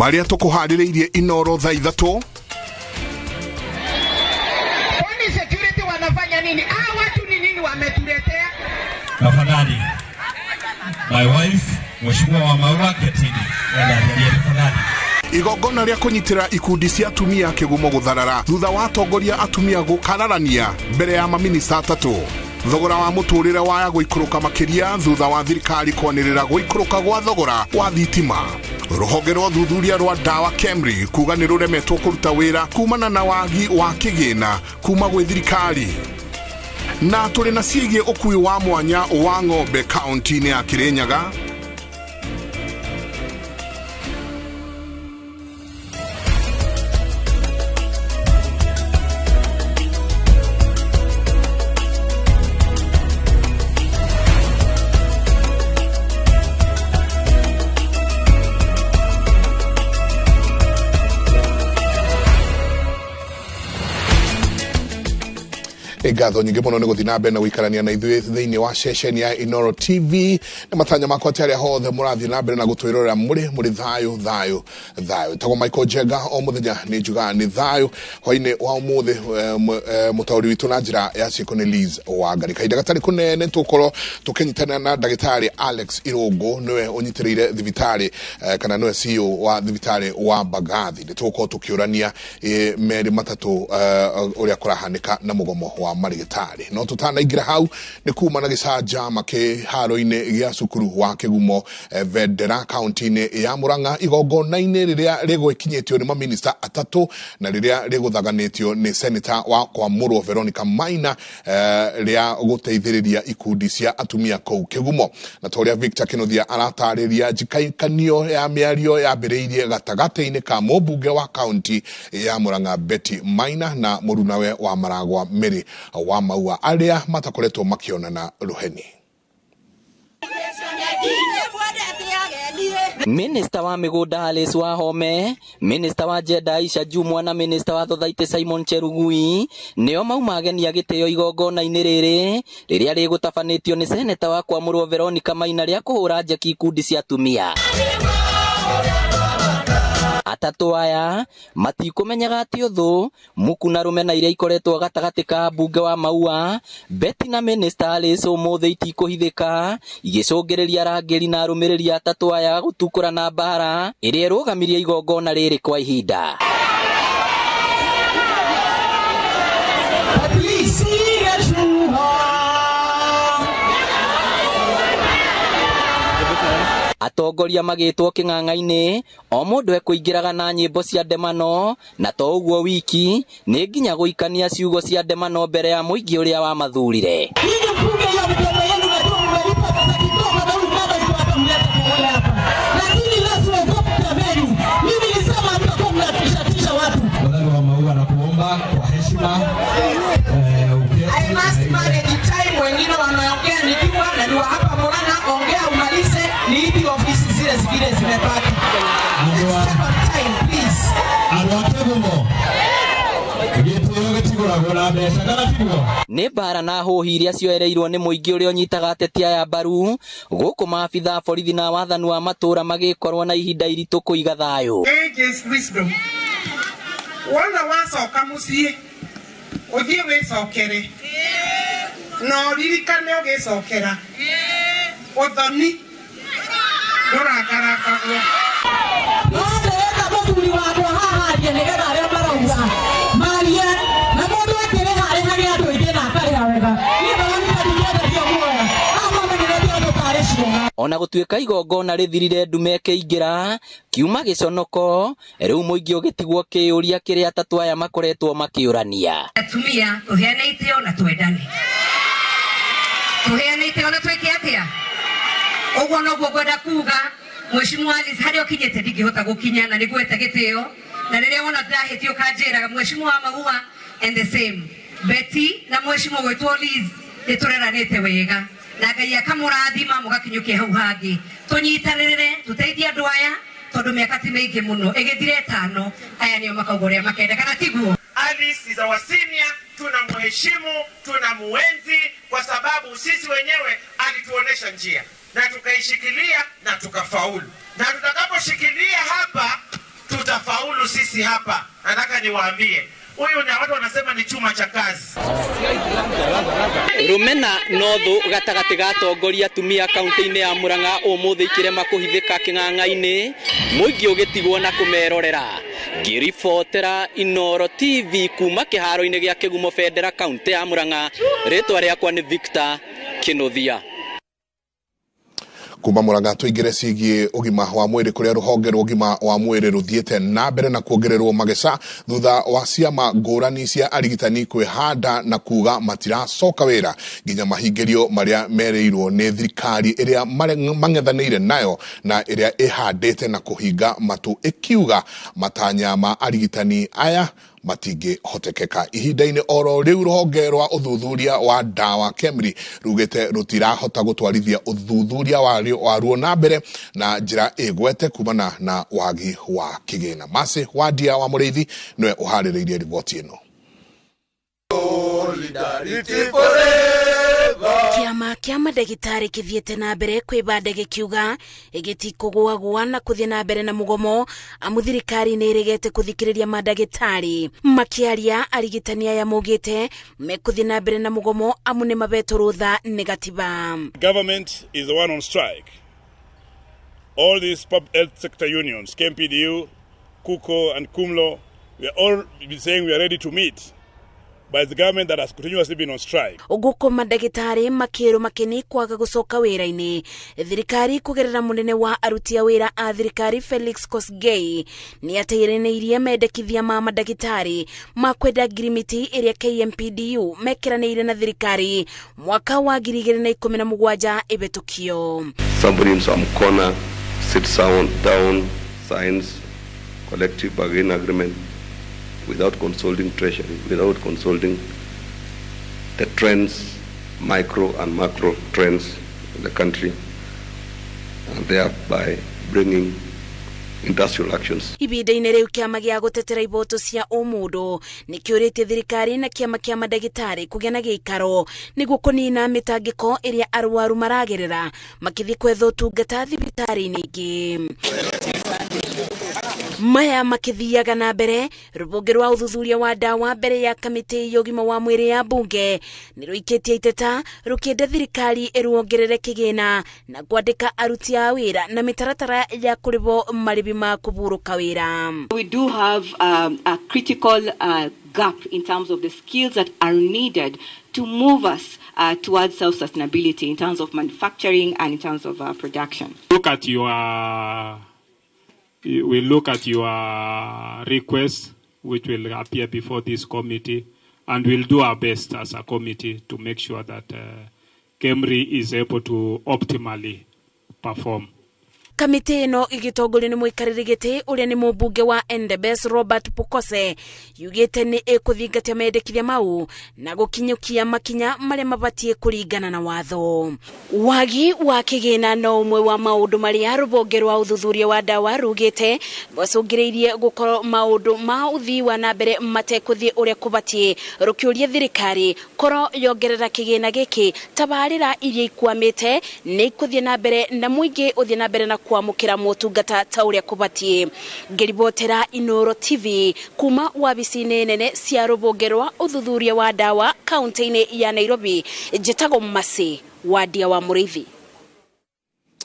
Maria tukuhaririirie Inoro thaa 3. Kwani security wanafanya nini? Watu ni nini wametuletea? Tafadhali. My wife, Mheshimiwa wa Maua Ketini. Tafadhali. Igongona ria kunyitira ikundi cia atumia kigumo gutharara thutha wa atongoria atumia gukararania mbere ya maminista 3. Thogora wa muturire waya guikuruka makiria thutha wa thirikari kwanirira guikuruka gwa thogora wa thitima. Ruhonge rwa thuthuria rwa dawa Kemri kuga ni ruremetwo kuruta wira kumana na wagi wa kigina kuma gwe thirikari. Na tuli na ciĩgie ukui wa mwanya wa ng'ombe kaunti-inĩ ya Kirinyaga. Egatho nyingi muno ni guthina mbere na guikarania na ithuĩ thĩinĩ wa session ya Inoro TV na matanya makwa tĩarĩa hothe mũrathiĩ na mbere na gũtwĩrorera mũrĩ thayũ tago Michael Jega o mũthenya nĩ njugaga nĩ thayũ hwainĩ wa ũmũthĩ mũtaũri witũ na njĩra ya ciĩko nĩ Liz Wangari kahinda gatarĩ kũnene tũkorwo tũkĩnyitana na ndagĩtarĩ Alex Irungu niwe ũnyitĩrĩire thibitarĩ kana niwe CEO wa thibitarĩ wa Mbagathi nĩ tũkorwo tũkĩũrania merĩ matatũ ũrĩa kũrahanĩka na mũgomo wa marigitari no tutanaingira hau ni kuma na gicanja makiharo-ini gia cukuru wa Kigumo Vendera county-ini ya Murang'a igongona-ini riria rigwikinyitio ni maminista 3 na riria riguthaganitio ni senator wa Kwamurwo Veronica Maina ria guteithiriria ikundi cia atumia kou Kigumo na toria Victor Kinothia aratariria njikaikanio ya miario yambiriirie gatagati-ini ka mũmbunge wa county ya Murang'a Betty Maina na murunawe wa Maragwa Mary wa Maua aria matakoretwo makionana ruheni. Minister wa migunda Alice Wahome, Minister wa Jeda Aisha Jumwa na Minister wa Thothaitĩ Simon Cherugui nĩo maumagenia gĩtĩo igongona-inĩ rĩrĩa rĩgũtabanĩtio nĩ Senator wa Kwamurwo Veronica Maina rĩa kũhũra njeki ikundi cia atumia. Atatu aya matikumenyaga ati uthu mukuna rumena iria ikoretwo gatagati ka mbunge wa Maua Betty na Minister Alice umuthi itikuhithika igicungiriria rangeri na arumiriri atatu aya gutukura na mbara iria irugamirie igongona riri kwa ihinda. Atongoria magĩtwo kĩng'ang'a-inĩ o mũndũ ekũingĩraga na nyĩmbo cia ndemano na to ũguo wiki nĩ nginya gũikania ciugo cia ndemano mbere ya mũingĩ ũrĩa wa mathurire. Wengine wanaongea nikiwa na ndio hapa Murang'a ongea umalize ni hivi ofisi zile zingine zimebaki. Please. Alwakebumo. Nĩ mbara na hũhi iria cioereirwo nĩ mũingĩ ũrĩa ũnyitaga ateti aya mbaru gũkũ maabitha borithi na wathani wa matũra magĩkorwo na ihinda iritũ kũiga thayũ. Wanda wacoka mũciĩ ũthiĩ wĩcokere no ririkane ũgĩcokera ũthoni ndũrakarakaguo nĩndĩrenda mũthuri wakwa haha nĩgetha arĩa marauga marie na mũndũ akĩrĩ harĩ harĩ andũ aingĩ na akarĩha wega ona gũtuĩka igongona rĩthirire ndume kĩingĩra kiuma gĩconoko rĩu mũingĩ ũgĩtigwo kĩũria kĩrĩa atatu aya makoretwo makĩũrania. Atumia tũheane itĩo na twendane. Tuheane itĩo na twĩke atĩa? Ũguo noguo ngwenda kuga Mheshimiwa Alice harĩa ũkinyĩte ndingĩhota gũkinya na nĩgwete gĩtĩo na rĩrĩa wona ndahĩtio kanjĩraga Mheshimiwa Maua and the same Betty na Mheshimiwa gwĩtwo Liz nĩtũreranĩte wega na Ngai akamũrathima mũgakinyũkia hau hangĩ tũnyitanĩrĩre tũteithie andũ aya tondũ mĩaka ti mĩingĩ mũno ĩgĩthire 5 aya nĩo makauga ũrĩa makenda kana tiguo. Alice is our senior, tunamheshimu, tunamuenzi kwa sababu sisi wenyewe alituonesha njia na tukaishikilia na tukafaulu. Na tutakaposhikilia hapa tutafaulu sisi hapa. Nataka niwaambie, huyu ni watu wanasema ni chuma cha kazi. Rumena nothu gatagati gatongoria tumia kaunti-ini ya Murang'a umuthi ikirema kuhithika king'ang'a-ini muingi ugitigwo na kumerorera. Ngiribotera Inoro TV kuma kiharo-ini gia Kigumo Federal kaunti ya Murang'a. Ritwa riakwa ni Victor Kinothia. Kuma Murang'a tuigire cigie ugima wa mwiri kuria ruhonge rwa ugima wa mwiri ruthiete na mbere na kuongererwo mageca thutha wa ciama ngurani cia arigitani kwihanda na kuga matiracoka wira nginya mahingirio maria mereirwo ni thirikari iria mang'ethanire nayo na iria ihandite na kuhinga matu ikiuga matanya ma arigitani aya matingi hotekeka. Ihinda-ini oro riu ruhonge rwa uthuthuria wa dawa KEMRI rugite rutirahota gutwarithia uthuthuria waruo na mbere na njira igwete kumana na wagi wa kigina. Mase Wadia wa Muriithi niwe uhaririirie riboti ino. Kiama kia madagitari kithiete na mbere kwibanda gikiuga igitikugwa na kuthie na mbere na mugomo amu thirikari ni iregete kuthikiriria madagitari. Makiaria arigitani aya mugite mekuthie na mbere na mugomo amu ni mabeto rutha ni gatiba. Government is the one on strike. All these public health sector unions, KMPDU, KUKO and KUMLO, we are all saying we are ready to meet. But the government that has continuously been on strike. Uguko madagitari makiru makini kwaga gucoka wira-ini. Thirikari kugerera munene wa aruti a wira a thirikari Felix Kosgei ni ateiraniirie mendekithia ma madagitari makwenda ngirimiti iria KMPDU mekiraniire na thirikari mwaka wa 2017 ibetukio. Somebody in some corner sits down, signs collective bargaining agreement without consulting Treasury, without consulting the trends, micro and macro trends in the country, and thereby bringing industrial actions. Ibida-ini riu kiama gia gutetera iboto cia umundu ni kiuritie thirikari na kiama kia madagitari kugia na giikaro niguo kunina mitangiko iria arwaru maragerera makithi kwetha utungata thibitari-ini ingi. Maya makithiaga na mbere rubunge rwa uthuthuria wa dawa mbere ya kamiti ya ugima wa mwiri ya bunge ni ruikitie iteta rukienda thirikari iruongerere kigina na kwandika aruti a wira na mitaratara ya kuribo maribi ma kuburuka wira. We do have a critical gap in terms of the skills that are needed to move us towards self-sustainability in terms of manufacturing and in terms of production. We look at your request, which will appear before this committee, and we'll do our best as a committee to make sure that KEMRI is able to optimally perform. Kamiti ino igitongorio ni muikariri giti uria ni mubunge wa Endebess Robert Pukose yugite ni ikuthingatia mendekithia mau na gukinyukia makinya maria mabatie kuringana na watho. Wagi wa kigina no umwe wa maundu maria rubunge rwa uthuthuria wa dawa rugite bacungireirie gukorwo maundu ma uthii wa na mbere matekuthie uria kubatie rukiuria thirikari koro yongerera kigina giki tabarira iria ikwamite ni ikuthie na mbere na muingi uthie na mbere na kwamukira motungata ta uria kubatie. Ngiribotera Inoro TV kuma wabici-ini nene cia rubunge rwa uthuthuria wa dawa kaunti-ini ya Nairobi. Njetago Mase Wadia wa Muriithi.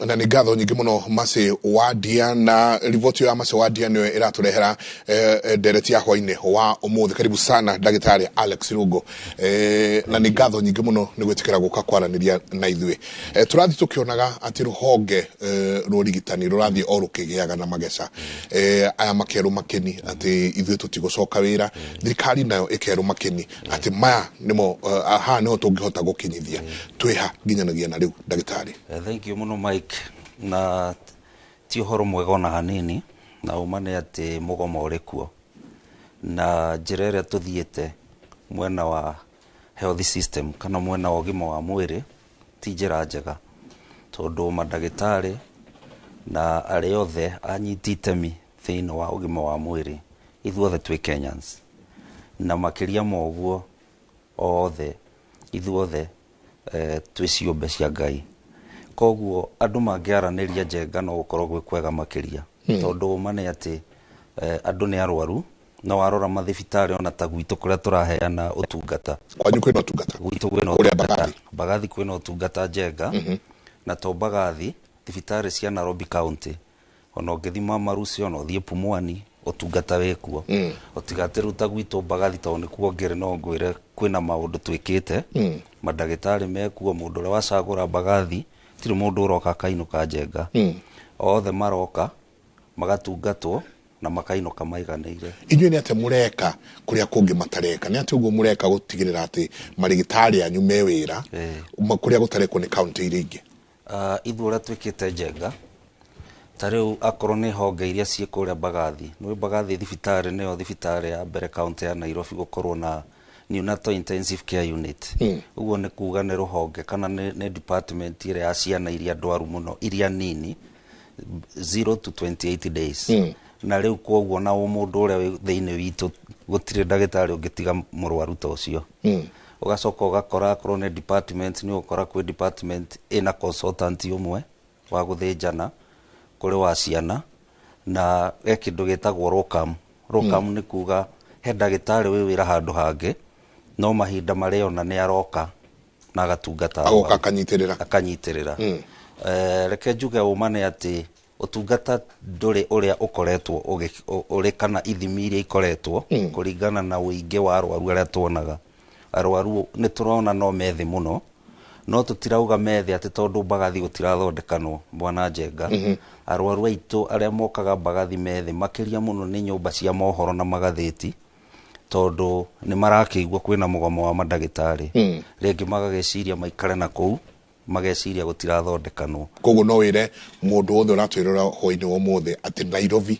Na ni ngatho nyingi muno Mase Wadia, na riboti ya Mase Wadia niwe iraturehera dereti ya hwaine wa umuthi. Karibu sana Dagitari Alex Rugo. Na ni ngatho nyingi muno ni gwitikira guka kwaraniria na ithuĩ. Turathi tukionaga ati ruhonge rurigitani rurathi o rukigiaga na mageca. Aya makeru makeni ati ithuĩ tutigocoka wira, thirikari nayo ikeru makeni ati maya nimo aha niho tungihota gukinyithia. Twiha nginyanagia na riu Dagitari. Thank you muno Mike. Na ti horo mwega ona hanini na umane ati mugomo uri kuo na njira iria tuthiete mwena wa health system kana mwena wa ugima wa mwiri ti njira njega tondu madagitari na aria othe anyiti itemi thiini wa ugima wa mwiri ithuothe twi Kenyans na makiria moguo othe ithuothe twi ciumbe cia Ngai. Koguo andu mangiaraniria njenga no gukorwo gwi kwega makiria tondu mane ati andũ nĩ arwaru no warora mathibitarĩ ona ta gwitũ kũrĩa tũraheana ũtungata. Kwanyu kwĩna ũtungata? Gwitũ kwĩna ũtungata. Mbagathi kwĩna ũtungata njega. Na to Mbagathi, thibitarĩ cia Nairobi County. Ona ũngĩthima Marusi ona ũthiĩ Pumwani ũtungata wĩkuo. Ũtigate rĩu ta gwitũ Mbagathi tondũ nĩkuo ngĩrĩ no ngwĩre kwĩna maũndũ twĩkĩte. Mandagĩtarĩ mekuo, mũndũ ũrĩa wacagũra Mbagathi tiri mũndũ ũroka akainũka njenga. Othe maroka magatungatwo na makainũka maiganĩire. Inyuĩ nĩ atĩ mũreka kũrĩa kũngĩ matareka, nĩ atĩ ũguo mũreka gũtigĩrĩra atĩ marigitari anyu me wĩra kũrĩa gũtarekwo nĩ kaunti iria ingĩ? Ithuĩ ũrĩa twĩkĩte njenga ta rĩu akorwo nĩ honge iria ciĩ kũrĩa Mbagathi, nĩ Mbagathi thibitarĩ nĩyo thibitarĩ ya mbere kaunti ya Nairobi gũkorwo na neonatal intensive care unit. Uguo nĩ kuga nĩ rũhonge kana nĩ department ĩrĩa ya ciana iria ndwaru mũno iria nini 0 to 28 days. Na rĩu koguo na mũndũ ũrĩa thĩinĩ witũ gũtirĩ ndagĩtarĩ ũngĩtiga mũrwaru ta ũcio. Ũgacoka ũgakora akorwo nĩ department nĩ ũgũkora kwĩ department ĩna consultant ũmwe wa gũthĩnjana kũrĩ wa ciana na kĩndũ gĩtagwo ROCAM. ROCAM nĩ kuga he ndagĩtarĩ wĩ wĩra handũ hangĩ no mahinda marĩa ona nĩ aroka na agatungata agoka akanyitĩrĩra. Reke njuge ũma nĩ atĩ ũtungata ndũrĩ ũrĩa ũkoretwo ũrĩ kana ithimi iria ikoretwo kũringana na ũingĩ wa arwaru arĩa tuonaga. Arwaru nĩ tũrona no methi mũno no tũtirauga methi atĩ tondũ Mbagathi gũtirathondekanwo Bwana Njenga. Arwaru aitũ arĩa mokaga Mbagathi methi makĩria mũno nĩ nyũmba cia mohoro na magathĩti tondũ nĩ marakĩigua kwĩna mũgomo wa mandagĩtarĩ. Rĩngĩ magagĩciria maikare na kũu mageciria gũtirathondekanwo. Koguo no wĩre mũndũ wothe ũratwĩrora hwainĩ wa ũmũthĩ atĩ Nairobi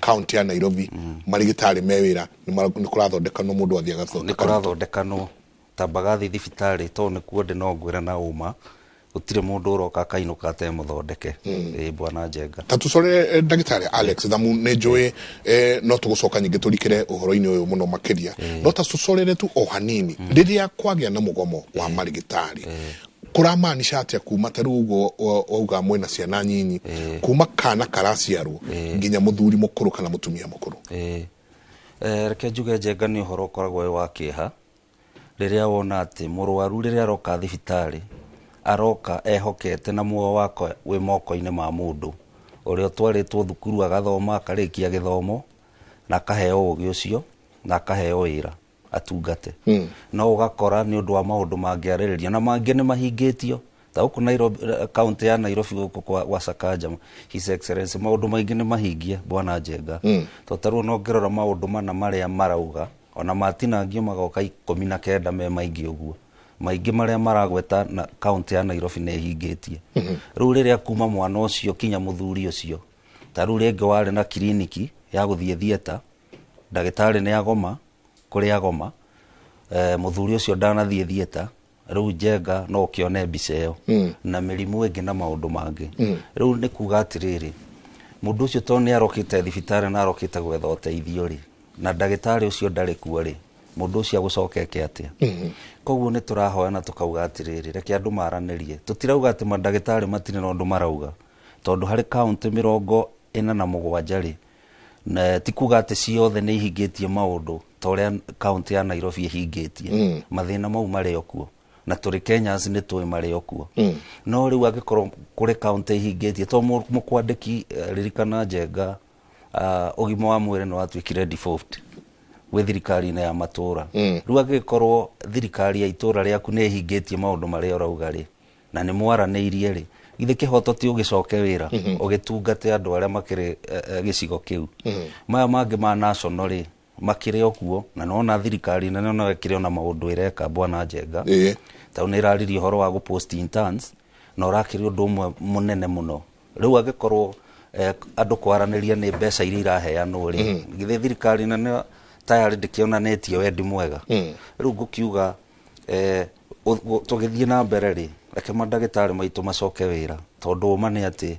kaunti ya Nairobi marigitari me wĩra nĩ kũrathondekanwo mũndũ athiĩ agathondekanwo. Nĩ kũrathondekanwo ta Mbagathi thibitarĩ to nĩ kuo ndĩ no ngwĩra na ũma gũtirĩ mũndũ ũroka akainũka atemũthondeke. Bwana Njenga. Ta tũcorere ndagĩtarĩ Alex Thamu, nĩ njũĩ no tũgũcoka nyingĩ tũrikĩre ũhoro-inĩ ũyũ mũno makĩria no ta tũcorere tu o hanini rĩrĩa kwagĩa na mũgomo wa marigitari kuramaanisha atĩa kuma ta rĩu ũguo wauga mwĩna ciana nyinyi kuma kana karaciarwo nginya mũthuri mũkũrũ kana mũtumia mũkũrũ? Reke njuge Njenga nĩ ũhoro ũkoragwo wĩ wa kĩeha rĩrĩa wona atĩ mũrwaru rĩrĩa aroka thibitarĩ aroka ehokete na muoyo wake wĩ moko-inĩ ma mũndũ ũrĩa twarĩtwo thukuru agathoma akarĩkia gĩthomo na akaheo ũgĩ ũcio na akaheo wĩra atungate. No ũgakora nĩ ũndũ wa maũndũ mangĩarĩrĩria na mangĩ nĩ mahingĩtio ta gũkũ Nairobi kaunti ya Nairobi gũkũ kwa Sakaja His Excellency maũndũ maingĩ nĩ mahingie Bwana Njenga. Tondũ no ngĩrora maũndũ mana marĩa marauga ona matinangio magoka 19 me maingĩ ũguo maingĩ marĩa maragweta na kaunti ya Nairobi nĩ hingĩtie. Rĩu rĩrĩa kuma mwana ũcio kinya mũthuri ũcio ta rĩu rĩngĩ warĩ na kiriniki ya gũthiĩ thieta ndagĩtarĩ nĩ agoma kũrĩa agoma mũthuri ũcio ndanathiĩ thieta rĩu Njenga no kĩone mbica ĩyo na mĩrimũ ĩngĩ na maũndũ mangĩ. Rĩu nĩ kuga atĩrĩrĩ mũndũ ũcio to nĩ arokĩte thibitarĩ na arokĩte gwetha ũteithio rĩ na ndagĩtarĩ ũcio ndarĩ kuo rĩ mũndũ ũcio agũcokeke atĩa? Koguo nĩ tũrahoya na tũkauga atĩrĩrĩ reke andũ maranĩrie tũtirauga atĩ mandagĩtarĩ matirĩ na ũndũ marauga tondũ harĩ kaunti 47 rĩ na ti kuga atĩ ciothe nĩ ihingĩtie maũndũ ta ũrĩa kaunti ya Nairobi ihingĩtie. Mathĩna mau marĩ okuo na tũrĩ Kenyans nĩ tũĩ marĩ okuo. No rĩu angĩkorwo kũrĩ kaunti ihingĩtie to mũkwandĩki ririkana Njenga ũgima wa mwĩrĩ nĩ watuĩkire default gwĩ thirikari-inĩ ya matũra. Rĩu angĩkorwo thirikari ya itũra rĩaku nĩ ihingĩtie maũndũ marĩa ũrauga rĩ na nĩ mwaranĩirie rĩ githĩ kĩhoto ti ũgĩcoke wĩra ũgĩtungate andũ arĩa makĩrĩ gĩcigo kĩu. Maya mangĩ ma national rĩ makĩrĩ okuo na nona thirikari nene no ĩkĩrĩ ona maũndũ ĩreka Bwana Njenga. Ta nĩ ĩraririe ũhoro wa gũpost interns na ũrakĩrĩ ũndũ ũmwe mũnene mũno. Rĩu angĩkorwo andũ kwaranĩria nĩ mbeca iria iraheanwo rĩ githĩ thirikari nene tayari ndĩkĩonanĩtie wendi mwega. Rĩu ngũkiuga tũgĩthiĩ na mbere rĩ reke mandagĩtarĩ maitũ macoke wĩra tondũ ũma nĩ atĩ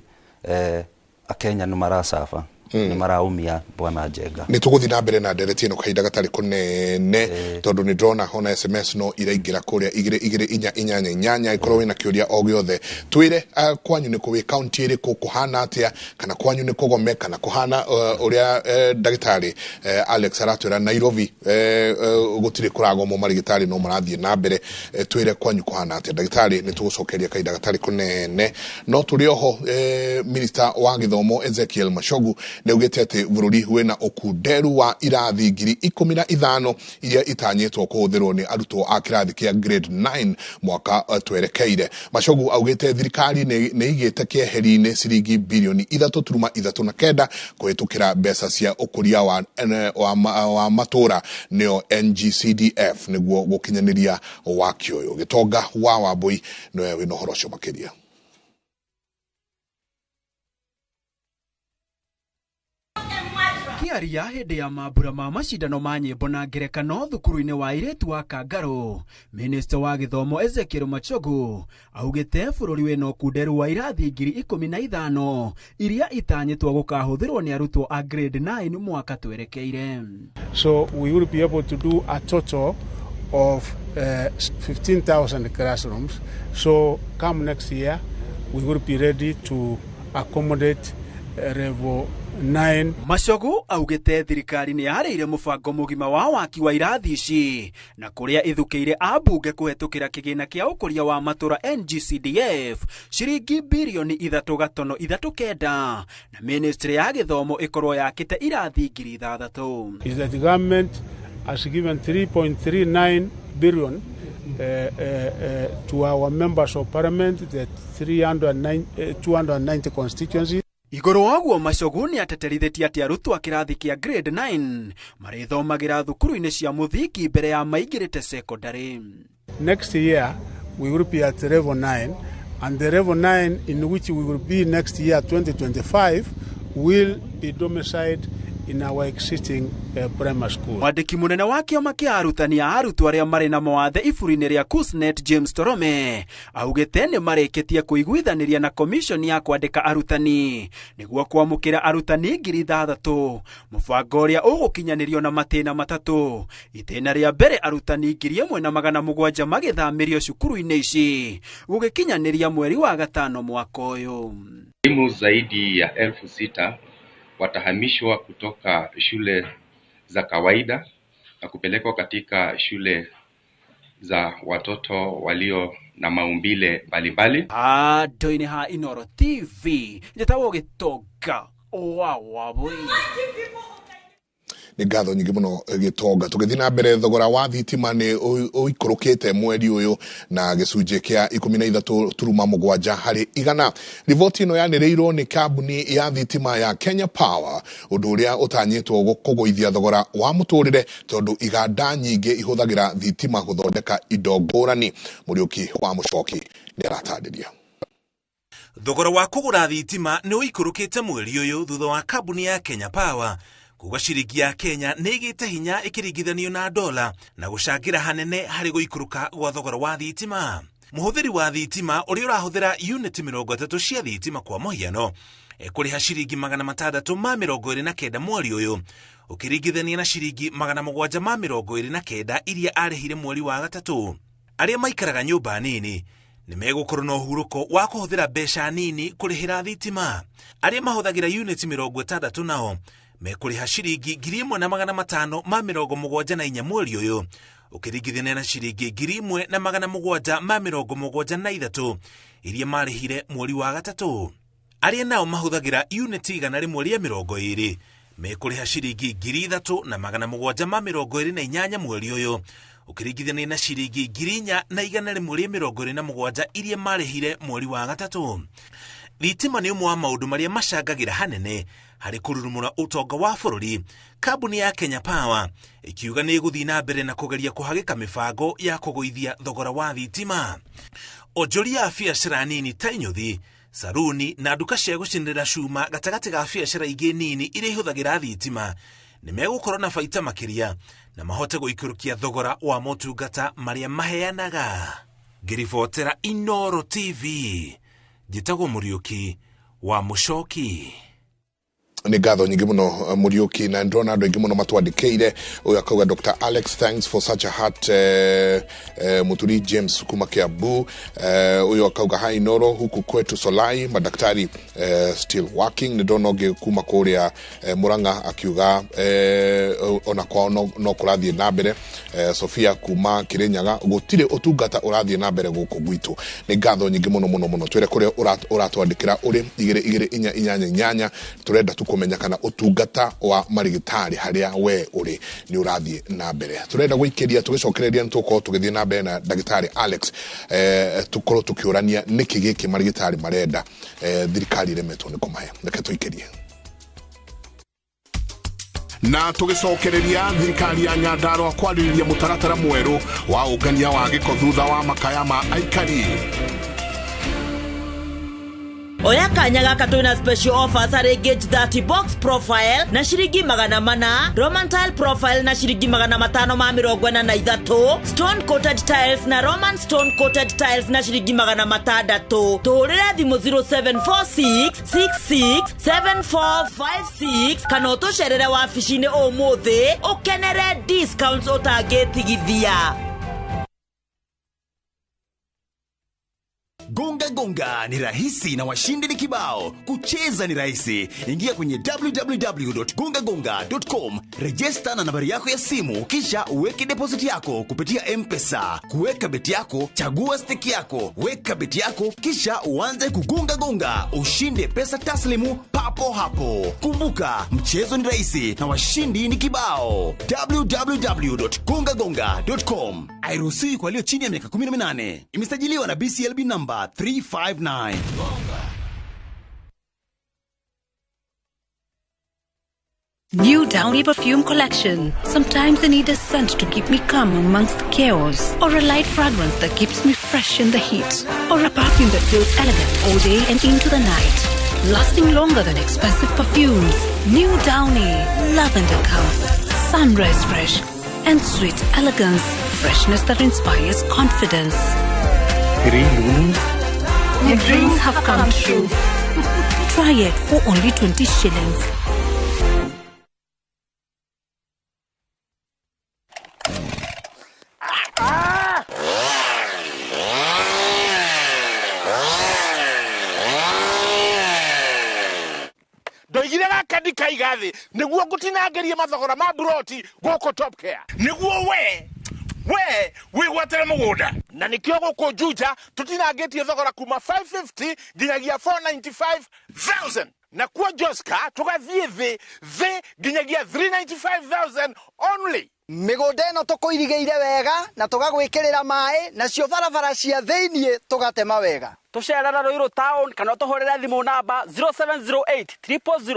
Akenya nĩ maracaba ni maraumia bwana Njenga. Ni tuguthi na mbere na ndereti no kahinda gatari kunene tondu ni drona hona SMS no iraingira kuria igire inya ikorwo wina kiuria o giothe twire kwanyu ni kuwi county iri kuhana atia kana kwanyu ni kugome kana kuhana uria ndagitari Alex aratwira Nairobi gutire kurago mu marigitari no marathie na mbere twire kwanyu kuhana atia ndagitari ni tugucokeria kahinda gatari kunene no turi oho minister wa githomo Ezekiel Machogu neugete ati bururi wena okuderu wa irathi ngiri 15 iria itanyetwo kuhuthirwo ni arutwo a kirathi kia grade 9 mwaka twerekeire. Machogu augete thirikari ni igite kieheri-ini ciringi bilioni 3.39 kuhitukira mbeca cia ukuria wa matura nio NGCDF niguo gukinyaniria wakio uyu. Gitonga wa Wambui noe wino horocio makiria. Kiaria hindi ya mambura ma macindano ma nyimbo na ngerekano thukuru-ini wa airetu wa Kangaru, Minister wa githomo Ezekiel Machogu augite bururi wena kunderu wa irathi ngiri 15 iria itanyitwo gukahuthirwo ni arutwo a grade 9 mwaka twerekeire. So we will be able to do a total of 15,000 classrooms. So come next year we will be ready to accommodate level 9. Machogu augite thirikari ni yareire mubango mugima wa waki wa irathi ici na kuria ithukiire abunge kuhetukira kigina kia ukuria wa matura NGCDF shiringi bilioni 3.39 na ministry ya githomo ikorwo yakite irathi ngiri 6. Is that the government has given 3.39 billion to our members of parliament, the 290 constituencies. Igoro waguo Machogu ni ateterithitie ati arutwo a kirathi kia grade 9 marithomagira thukuru-ini cia muthingi mbere ya maingirite secondary. Next year we will be at level 9, and the level 9 in which we will be next year 2025 will be domiciled in our existing primary school. Mwandiki munene wa kiama kia arutani a arutwo aria mari na mawathe iburi-ini ria KUSNET James Torome augite ni marikitie kuiguithaniria na commission ya kwandika arutani niguo kwamukira arutani ngiri 6 mubango uria ugukinyanirio na matena matatu. Itena ria mbere arutani ngiri 1,700 magithamirio cukuru-ini ici gugikinyaniria mweri wa gatano mwaka uyu. Elimu zaidi ya 6,000 watahamishwa kutoka shule za kawaida na kupelekwa katika shule za watoto walio na maumbile mbalimbali. Ndoini ha Inoro TV njetawo Gitonga wa Wambui. Ni ngatho nyingi muno Gitonga. Tugithi na mbere thogora wa thitima ni uikurukite mweri uyu na gicunje kia 13.7 hari igana. Riboti ino yaniriirwo ni kambuni ya thitima ya Kenya Power undu uria utanyitwo kuguithia thogora wa muturire tondu iganda nyingi ihuthagira thitima guthondeka indo ngurani. Muriuki wa Muchoki ni aratadiria. Thogora wa kugura thitima ni uikurukite mweri uyu thutha wa kambuni ya Kenya Power kuga ciringi ya Kenya nigite hinya ikiringithanio na dola na gucangira hanene hari guikuruka gwa thogora wa thitima. Muhuthiri wa thitima uri urahuthira unit 30 cia thitima kwa muhiano ekuriha ciringi 629 mweri uyu ukiringithania na ciringi 729 iria arihire mweri wa gatatu. Aria maikaraga nyumba nini ni megukorwo na uhuruko wa kuhuthira mbeca nini kurihira thitima. Aria mahuthagira unit 60 nao mekuriha ciringi 1,574 mweri uyu ukiringithania na ciringi 1,773 iria marihire mweri wa gatatu. Aria nao mahuthagira unit 100 ria 20 mekuriha ciringi 3,728 mweri uyu ukiringithania na ciringi 4,127 iria marihire mweri wa gatatu. Thitima ni umwe wa maundu maria macangagira hanene hari kururumura utonga wa bururi. Kambuni ya Kenya Power ikiuga ni guthii na mbere na kugeria kuhagika mibango ya kuguithia thogora wa thitima. Onjoria ya biacara nini ta inyuthi, saruni na nduka cia gucinira cuma gatagati ga biacara ingi nini iria ihuthagira thitima ni megukorwo na baita makiria na mahote guikurukia thogora wa motungata maria maheanaga. Ngiribotera Inoro TV, Njitagwo Muriuki wa Muchoki. ni ngatho nyingi muno Muriuki, na ndona andu aingi muno matwandikiire. Uyu akauga Dr. Alex, thanks for such a heart. Muturi James kuma Kiambu. Uyu akauga hai Noro huku kwetu Solai madaktari still working. Ni ndona ungi kuma kuria Muranga akiuga ona kwao no kurathie na mbere. Sofia kuma Kirinyaga gutire utungata urathie na mbere guku gwitu. Ni ngatho nyingi muno twire kuria uratwandikira uri 288 turenda tukumenya kana utungata wa marigitari haria we uri ni urathie na mbere. Turenda guikiria tugicokereria ntuko tugithie na mbere na Dagitari Alex tukoro tukiurania niki giki marigitari marenda thirikari remetwo ni kumaya. Reke tuikirie na tugicokereria thirikari ya Nyandarua kwariria mutaratara mweru wa ungania wa giko thutha wa makaya ma aikari. Oya kanya gaka twina special offers are gauge 30 box profile na shiringi 400, Roman tile profile na shiringi 543, stone coated tiles na Roman stone coated tiles na shiringi 600. Tuhurira thimu 0746 667456 kana utusherere wabici-ini umuthi ukenere discounts utangitigithia. Gonga ni rahisi na washindi ni kibao. Kucheza ni rahisi. Ingia kwenye www.gongagonga.com, register na nambari yako ya simu, kisha uweke deposit yako kupitia M-Pesa. Kuweka beti yako, chagua stake yako, weka beti yako, kisha uanze kugonga, ushinde pesa taslimu papo hapo. Kumbuka, mchezo ni rahisi na washindi ni kibao. www.gongagonga.com. Hairuhusiwi kwa walio chini ya miaka 18. Imesajiliwa na BCLB number 359. New Downy perfume collection. Sometimes I need a scent to keep me calm amongst the chaos, or a light fragrance that keeps me fresh in the heat, or a perfume that feels elegant all day and into the night, lasting longer than expensive perfumes. New Downy, lavender comfort, sunrise fresh, and sweet elegance, freshness that inspires confidence. Your dreams have come true. Try it for only 20 shillings. Ndoigire gaka ndikaigathi niguo ngutinangerie mathogora ma broti goko Top Care niguo we wigwatere mugunda na nikio goko Juja tutinangetie thogora kuma 550 nginyagia 495,000 na kwa Joska tugathie thi nginyagia 395,000 only. Migunda ino tukuirigeire wega na tugagwikirira mai na cio barabara cia thiini tugatema wega. Tucerera Ruiru town kana tuhorera thimu namba 0708 300